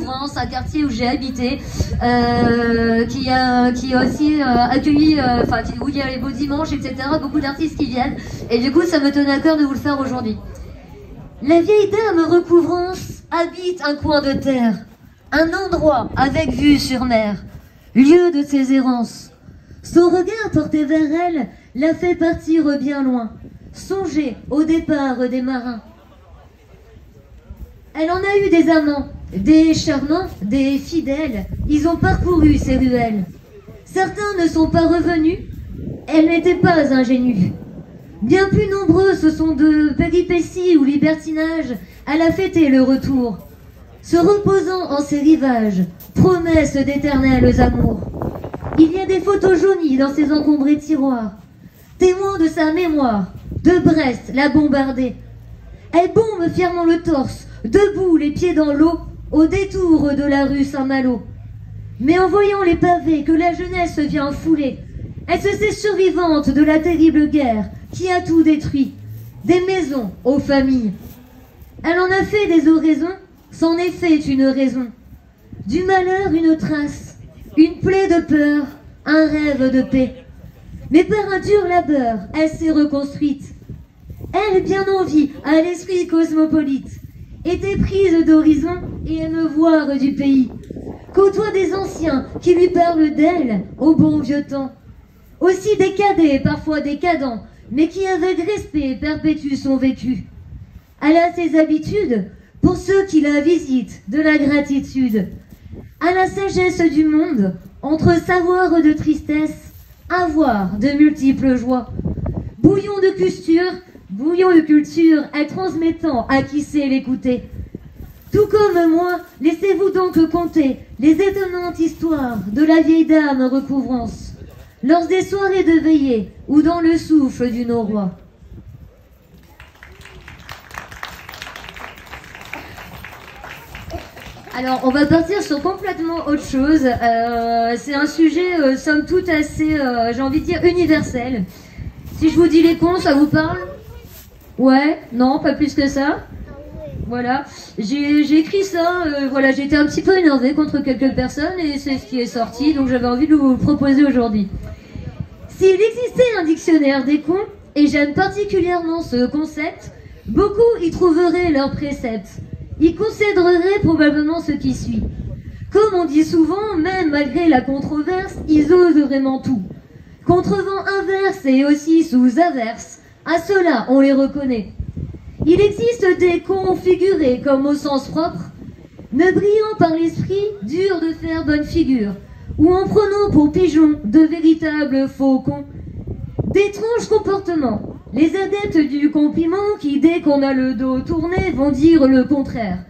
Recouvrance, un quartier où j'ai habité, qui a aussi accueilli, où il y a les beaux dimanches, etc. Beaucoup d'artistes qui viennent. Et du coup, ça me tenait à cœur de vous le faire aujourd'hui. La vieille dame Recouvrance habite un coin de terre, un endroit avec vue sur mer, lieu de ses errances. Son regard porté vers elle l'a fait partir bien loin, songer au départ des marins. Elle en a eu des amants, des charmants, des fidèles, ils ont parcouru ces ruelles. Certains ne sont pas revenus, elle n'était pas ingénue. Bien plus nombreux ce sont de péripéties ou libertinages, elle a fêté le retour, se reposant en ses rivages, promesse d'éternels amours. Il y a des photos jaunies dans ses encombrés tiroirs, témoins de sa mémoire, de Brest, la bombardée. Elle bombe fièrement le torse, debout, les pieds dans l'eau, au détour de la rue Saint-Malo. Mais en voyant les pavés que la jeunesse vient fouler, elle se sait survivante de la terrible guerre qui a tout détruit, des maisons aux familles. Elle en a fait des oraisons, c'en est fait une raison. Du malheur une trace, une plaie de peur, un rêve de paix. Mais par un dur labeur, elle s'est reconstruite. Elle, bien en vie, à l'esprit cosmopolite, était prise d'horizon et aime voir du pays. Côtoie des anciens qui lui parlent d'elle au bon vieux temps. Aussi décadés, parfois décadents, mais qui avec respect perpétuent son vécu. Elle a ses habitudes, pour ceux qui la visitent, de la gratitude. À la sagesse du monde, entre savoir de tristesse, avoir de multiples joies. Bouillon de culture, elle transmettant à qui sait l'écouter. Tout comme moi, laissez-vous donc compter les étonnantes histoires de la vieille dame Recouvrance, lors des soirées de veillée ou dans le souffle du noroît. Alors, on va partir sur complètement autre chose. C'est un sujet, somme toute, assez, j'ai envie de dire, universel. Si je vous dis les cons, ça vous parle? Ouais? Non, pas plus que ça? Voilà. J'ai écrit ça, voilà, j'ai été un petit peu énervée contre quelques personnes et c'est ce qui est sorti, donc j'avais envie de vous le proposer aujourd'hui. S'il existait un dictionnaire des cons, et j'aime particulièrement ce concept, beaucoup y trouveraient leurs préceptes. Ils considéreraient probablement ce qui suit. Comme on dit souvent, même malgré la controverse, ils osent vraiment tout. Contre vent inverse et aussi sous averse, à cela on les reconnaît. Il existe des cons figurés comme au sens propre, ne brillant par l'esprit, dur de faire bonne figure, ou en prenant pour pigeons de véritables faucons. D'étranges comportements, les adeptes du compliment qui, dès qu'on a le dos tourné, vont dire le contraire.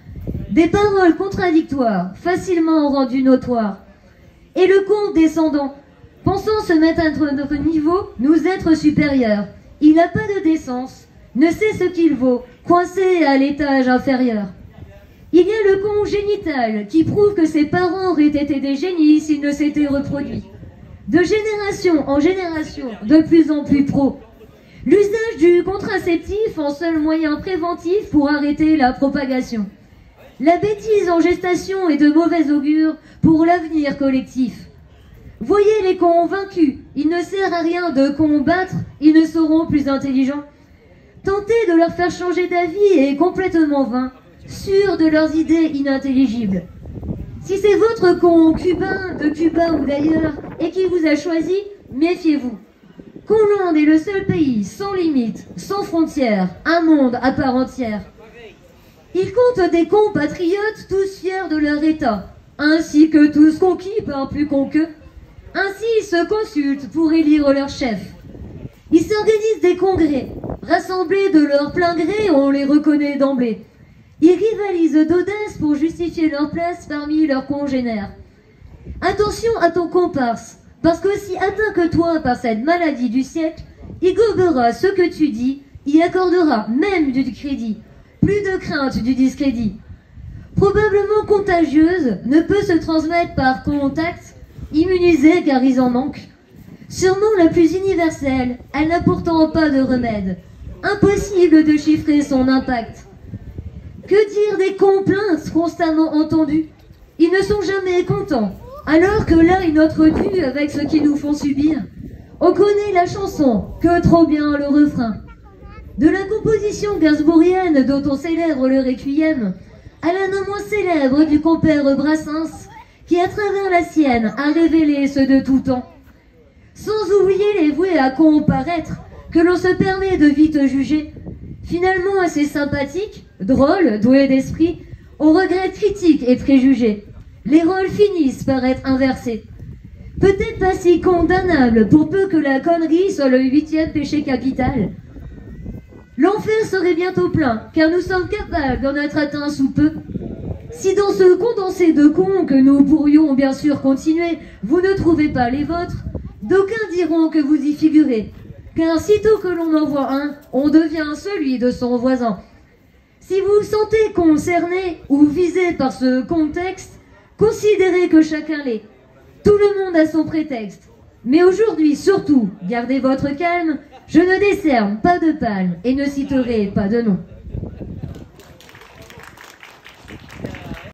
Des paroles contradictoires, facilement rendues notoires. Et le con descendant, pensant se mettre à notre niveau, nous être supérieurs. Il n'a pas de décence, ne sait ce qu'il vaut, coincé à l'étage inférieur. Il y a le con génital, qui prouve que ses parents auraient été des génies s'ils ne s'étaient reproduits. De génération en génération, de plus en plus pro. L'usage du contraceptif en seul moyen préventif pour arrêter la propagation. La bêtise en gestation est de mauvais augure pour l'avenir collectif. Voyez les convaincus, il ne sert à rien de combattre, ils ne seront plus intelligents. Tenter de leur faire changer d'avis est complètement vain, sûr de leurs idées inintelligibles. Si c'est votre con cubain, de Cuba ou d'ailleurs, et qui vous a choisi, méfiez-vous. Hollande est le seul pays sans limite, sans frontières, un monde à part entière. Ils comptent des compatriotes tous fiers de leur état, ainsi que tous conquis par plus con qu'eux. Ainsi ils se consultent pour élire leur chef. Ils s'organisent des congrès, rassemblés de leur plein gré, on les reconnaît d'emblée. Ils rivalisent d'audace pour justifier leur place parmi leurs congénères. Attention à ton comparse, parce qu'aussi atteint que toi par cette maladie du siècle, il gobera ce que tu dis, y accordera même du crédit. Plus de crainte du discrédit. Probablement contagieuse, ne peut se transmettre par contact, immunisée car ils en manquent. Sûrement la plus universelle, elle n'a pourtant pas de remède. Impossible de chiffrer son impact. Que dire des complaintes constamment entendues? Ils ne sont jamais contents, alors que là est notre dû avec ce qu'ils nous font subir. On connaît la chanson, que trop bien le refrain. De la composition gainsbourgienne dont on célèbre le requiem, à la non moins célèbre du compère Brassens, qui à travers la sienne a révélé ceux de tout temps. Sans oublier les voués à comparaître, que l'on se permet de vite juger, finalement assez sympathiques, drôles, doués d'esprit, aux regrets critiques et préjugés. Les rôles finissent par être inversés. Peut-être pas si condamnable, pour peu que la connerie soit le 8e péché capital. L'enfer serait bientôt plein, car nous sommes capables d'en être atteints sous peu. Si dans ce condensé de cons que nous pourrions bien sûr continuer, vous ne trouvez pas les vôtres, d'aucuns diront que vous y figurez, car sitôt que l'on en voit un, on devient celui de son voisin. Si vous vous sentez concerné ou visé par ce contexte, considérez que chacun l'est. Tout le monde a son prétexte. Mais aujourd'hui, surtout, gardez votre calme, je ne décerne pas de palme et ne citerai pas de nom.